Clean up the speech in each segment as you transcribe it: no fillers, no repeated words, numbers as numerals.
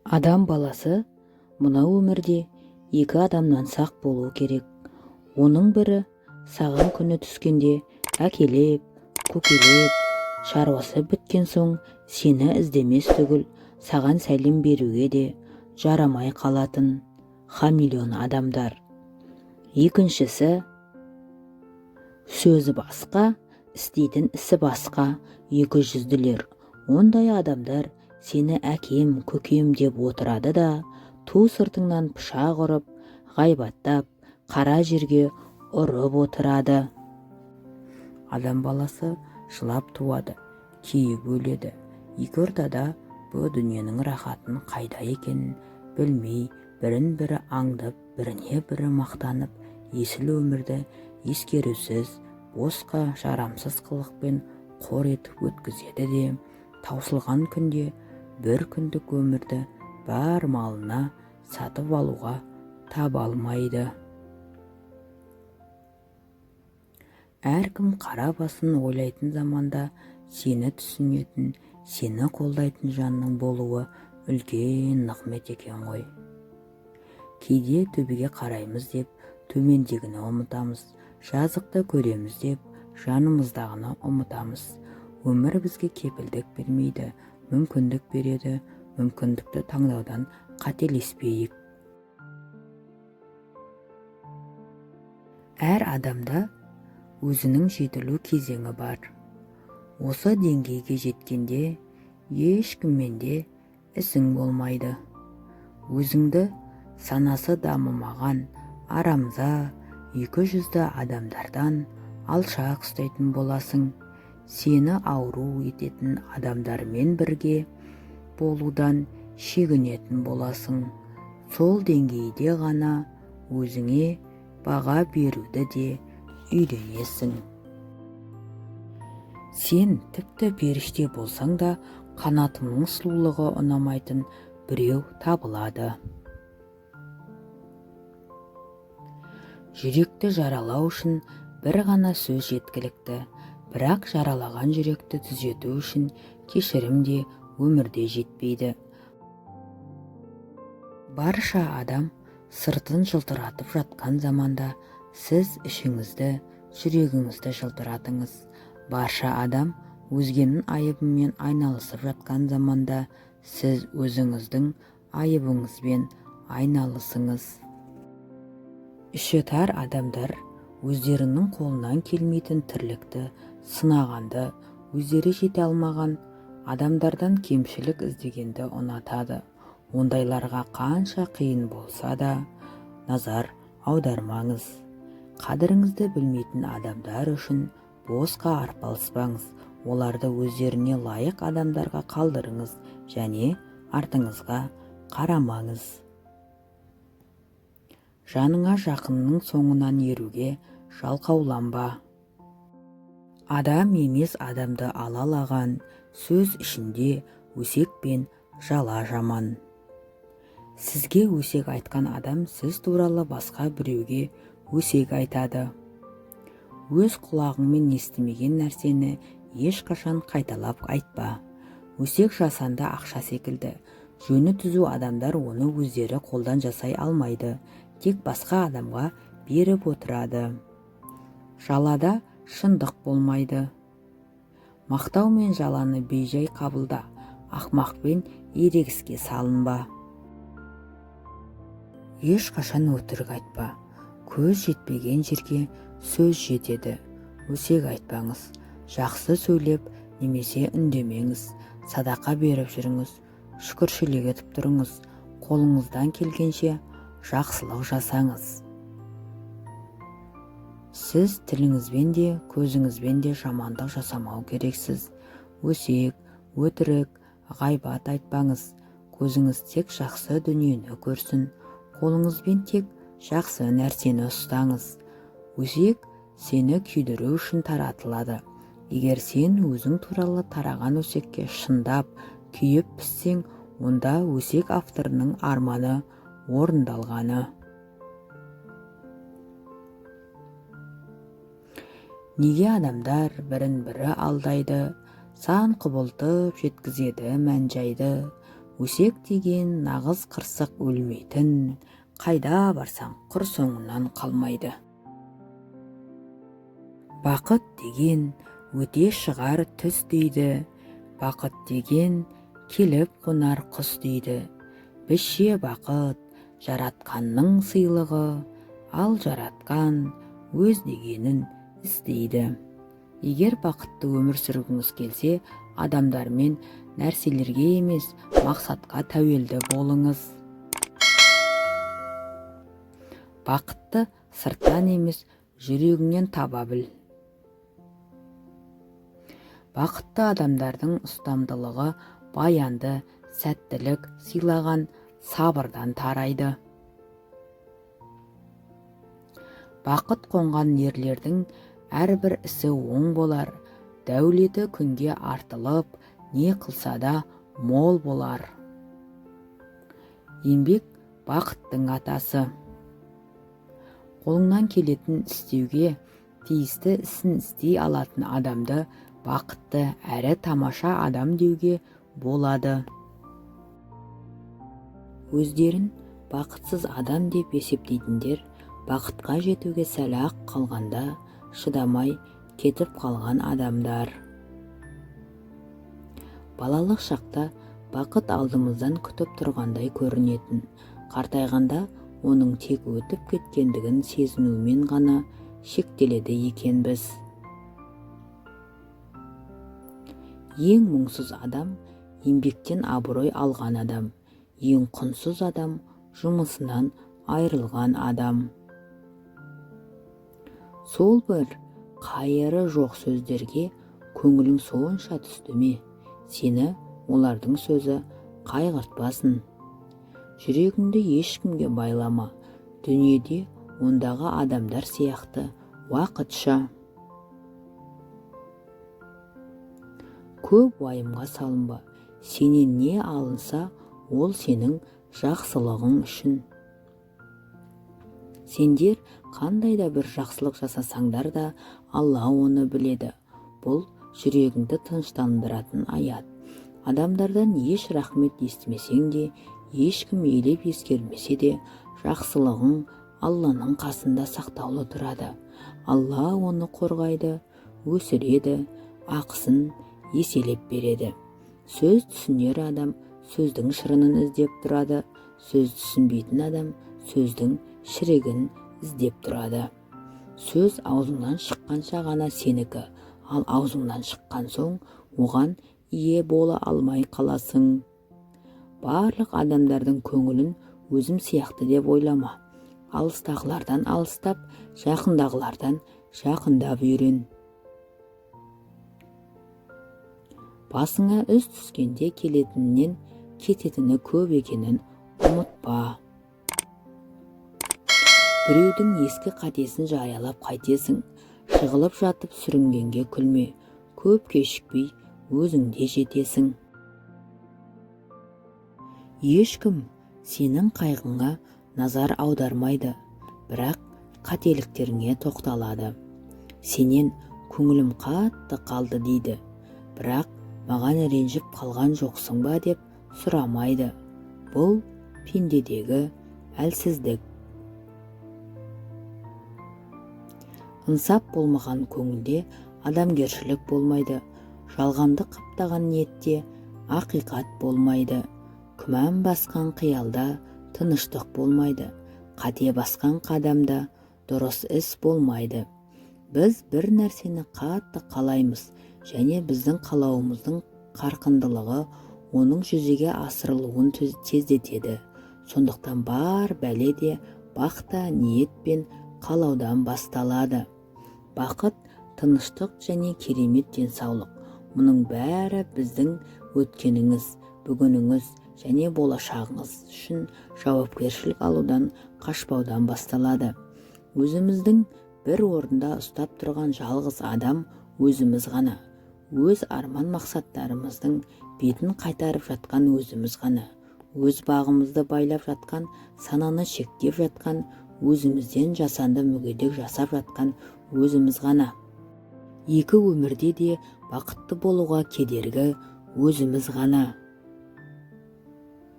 Адам баласы мына өмірде екі адамнан сақ болу керек. Оның бірі саған күні түскенде әкелеп, көкелеп, шаруасы біткен соң сені іздемес түгіл саған сәлем беруге де жарамай қалатын хамелеон адамдар. Екіншісі сөзі басқа, істейтін ісі басқа екі жүзділер. Ондай адамдар сені әкем, көкем деп отырады да, ту сыртыңнан пышақ ұрып, ғайбаттап, қара жерге ұрып отырады. Адам баласы жылап туады, кейіп өледі. Екі ортада бұл дүниенің рахатын қайда екенін білмей, бірін-бірі аңдып, біріне-бірі мақтанып, есіл өмірді ескерусіз, босқа жарамсыз қылықпен қор етіп өткізеді де, таусылған күнде бір күндік өмірді бар малына сатып алуға таба алмайды. Әркім қара басын ойлайтын заманда сені түсінетін, сені қолдайтын жанның болуы үлкен нығмет екен ғой. Кейде төбеге қараймыз деп төмендегіні ұмытамыз, жазықты көреміз деп жанымыздағыны ұмытамыз. Өмір бізге кепілдік бермейді, мүмкіндік береді. Мүмкіндікті таңдаудан қателеспейік. Әр адамда өзінің жетілу кезеңі бар. Осы деңгейге жеткенде ешкіммен де ісің болмайды. Өзіңді санасы дамымаған, арамза, екі жүзді адамдардан алшақ ұстайтын боласың. Сені ауру ететін адамдармен бірге болудан шегінетін боласың. Сол деңгейде ғана өзіңе баға беруді де үйренесің. Сен тіпті періште болсаң да, қанатыңның сұлулығы ұнамайтын біреу табылады. Жүректі жаралау үшін бір ғана сөз жеткілікті, бірақ жаралаған жүректі түзету үшін кешірім де өмірде жетпейді. Барша адам сыртын жылтыратып жатқан заманда сіз ішіңізді, жүрегіңізді жылтыратыңыз. Барша адам өзгенің айыбымен айналысып жатқан заманда сіз өзіңіздің айыбыңызбен айналысыңыз. Іші тар адамдар өздерінің қолынан келмейтін тірлікті сынағанды, өздері жете алмаған адамдардан кемшілік іздегенді ұнатады. Ондайларға қанша қиын болса да назар аудармаңыз. Қадіріңізді білмейтін адамдар үшін босқа арпалыспаңыз. Оларды өздеріне лайық адамдарға қалдырыңыз және артыңызға қарамаңыз. Жаныңа жақынның соңынан еруге жалқауланба. Адам емес адамды алалаған, сөз ішінде өсек пен жала жаман. Сізге өсек айтқан адам сіз туралы басқа біреуге өсек айтады. Өз құлағыңмен естімеген нәрсені ешқашан қайталап айтпа. Өсек жасанды ақша секілді. Жөні түзу адамдар оны өздері қолдан жасай алмайды, тек басқа адамға беріп отырады. Жалада шындық болмайды. Мақтау мен жаланы бейжай қабылда, ақмақпен ерегіске салынба. Ешқашан өтірік айтпа. Көз жетпеген жерге сөз жетеді. Өсек айтпаңыз. Жақсы сөйлеп немесе үндемеңіз. Садақа беріп жүріңіз. Шүкіршілік етіп тұрыңыз. Қолыңыздан келгенше жақсылық жасаңыз. Сіз тіліңізбен де, көзіңізбен де жамандық жасамау керексіз. Өсек, өтірік, ғайбат айтпаңыз. Көзіңіз тек жақсы дүниені көрсін. Қолыңызбен тек жақсы нәрсені ұстаңыз. Өсек сені күйдіру үшін таратылады. Егер сен өзің туралы тараған өсекке шындап, күйіп піссең, онда өсек авторының арманы орындалғаны. Неге адамдар бірін бірі алдайды, сан құбылтып жеткізеді мән-жайды. Өсек деген нағыз қырсық өлмейтін, қайда барсаң құр соңынан қалмайды. Бақыт деген өте шығар түс дейді, бақыт деген келіп қонар құс дейді. Бізше бақыт жаратқанның сыйлығы, ал жаратқан өз дегенін істейді. Егер бақытты өмір сүргіңіз келсе, адамдармен нәрселерге емес, мақсатқа тәуелді болыңыз. Бақытты сырттан емес, жүрегіңнен таба біл. Бақытты адамдардың ұстамдылығы баянды, сәттілік сыйлаған сабырдан тарайды. Бақыт қонған ерлердің әрбір ісі оң болар, дәулеті күнге артылып, не қылса да мол болар. Еңбек бақыттың атасы. Қолыңнан келетін істеуге, тиісті ісін істей алатын адамды бақытты әрі тамаша адам деуге болады. Өздерін бақытсыз адам деп есептейтіндер бақытқа жетуге сәл-ақ қалғанда шыдамай кетіп қалған адамдар. Балалық шақта бақыт алдымыздан күтіп тұрғандай көрінетін, қартайғанда оның тек өтіп кеткендігін сезінумен ғана шектеледі екенбіз. Ең мұңсыз адам еңбектен абырой алған адам, ең құнсыз адам жұмысынан айырылған адам. Сол бір қайыры жоқ сөздерге көңілің сонша түсті ме? Сені олардың сөзі қайғыртпасын. Жүрегіңді ешкімге байлама, дүниеде ондағы адамдар сияқты уақытша. Көп уайымға салынба, сенен не алынса, ол сенің жақсылығың үшін. Сендер қандай да бір жақсылық жасасаңдар да, Алла оны біледі. Бұл жүрегіңді тыныштандыратын аят. Адамдардан еш рахмет естімесең де, ешкім елеп ескермесе де, жақсылығың Алланың қасында сақтаулы тұрады. Алла оны қорғайды, өсіреді, ақысын еселеп береді. Сөз түсінер адам сөздің шырынын іздеп тұрады, сөз түсінбейтін адам сөздің шірігін іздеп тұрады. Сөз аузыңнан шыққанша ғана сенікі, ал аузыңнан шыққан соң оған ие бола алмай қаласың. Барлық адамдардың көңілін өзім сияқты деп ойлама. Алыстағылардан алыстап, жақындағылардан жақындап үйрен. Басыңа үз түскенде келетіннен кететіні көп екенін ұмытпа. Біреудің ескі қатесін жариялап қайтесің, жығылып жатып сүрінгенге күлме, көп кешікпей өзіңде жетесің. Ешкім сенің қайғыңа назар аудармайды, бірақ қателіктеріңе тоқталады. Сенен көңілім қатты қалды дейді, бірақ маған ренжіп қалған жоқсың ба деп сұрамайды. Бұл пендедегі әлсіздік. Инсап болмаған көңілде адамгершілік болмайды. Жалғанды қаптаған ниетте ақиқат болмайды. Күмән басқан қиялда тыныштық болмайды. Қате басқан қадамда дұрыс іс болмайды. Біз бір нәрсені қатты қалаймыз, және біздің қалауымыздың қарқындылығы оның жүзеге асырылуын тездетеді. Сондықтан бар бәле де бақта ниет пен қалаудан басталады. Бақыт, тыныштық және керемет денсаулық. Мұның бәрі біздің өткеніңіз, бүгініңіз және болашағыңыз үшін жауапкершілік алудан, қашпаудан басталады. Өзіміздің бір орында ұстап тұрған жалғыз адам өзіміз ғана. Өз арман мақсаттарымыздың бетін қайтарып жатқан өзіміз ғана. Өз бағымызды байлап жатқан, сананы шектеп жатқан, өзімізден жасанды мүгедек жасап жатқан өзіміз ғана. Екі өмірде де бақытты болуға кедергі өзіміз ғана.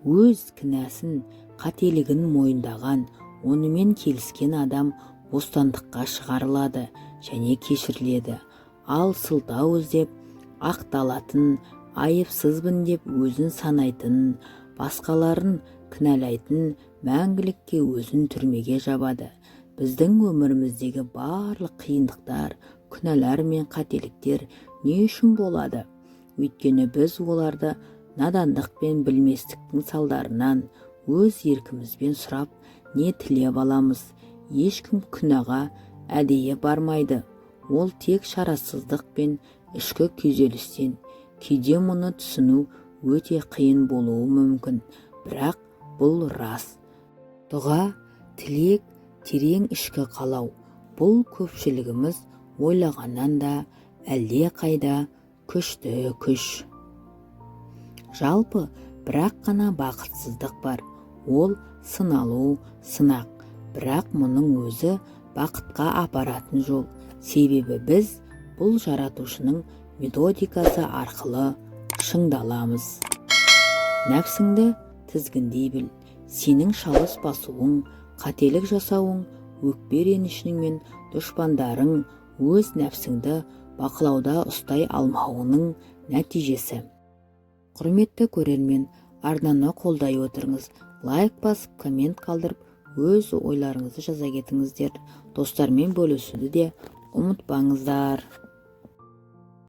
өз кінәсін, қателігін мойындаған, онымен келіскен адам бостандыққа шығарылады және кешіріледі. Ал сылтау іздеп, ақталатын, айыпсызбын деп өзін санайтын, басқаларын кінәлайтын мәңгілікке өзін түрмеге жабады. Біздің өміріміздегі барлық қиындықтар, күнәлар мен қателіктер не үшін болады? Өйткені біз оларды надандық пен білместіктің салдарынан өз еркімізбен сұрап, не тілеп аламыз. Ешкім күнәға әдейі бармайды. Ол тек шарасыздық пен ішкі күйзелістен. Кейде мұны түсіну өте қиын болуы мүмкін, бірақ бұл рас. Дұға, тілек, терең ішкі қалау. Бұл көпшілігіміз ойлағаннан да әлде қайда күшті күш. Жалпы бірақ қана бақытсыздық бар. Ол сыналу, сынақ. Бірақ мұның өзі бақытқа апаратын жол. Себебі біз бұл жаратушының методикасы арқылы шыңдаламыз. Нәпсіңді тізгіндей біл. Сенің шалыс басуың, қателік жасауың, өкпе ренішің мен дұшпандарың өз нәпсіңді бақылауда ұстай алмауының нәтижесі. Құрметті көрермен, арнаны қолдай отырыңыз. Лайк басып, коммент қалдырып, өз ойларыңызды жаза кетіңіздер. Достармен бөлісуді де ұмытпаңыздар.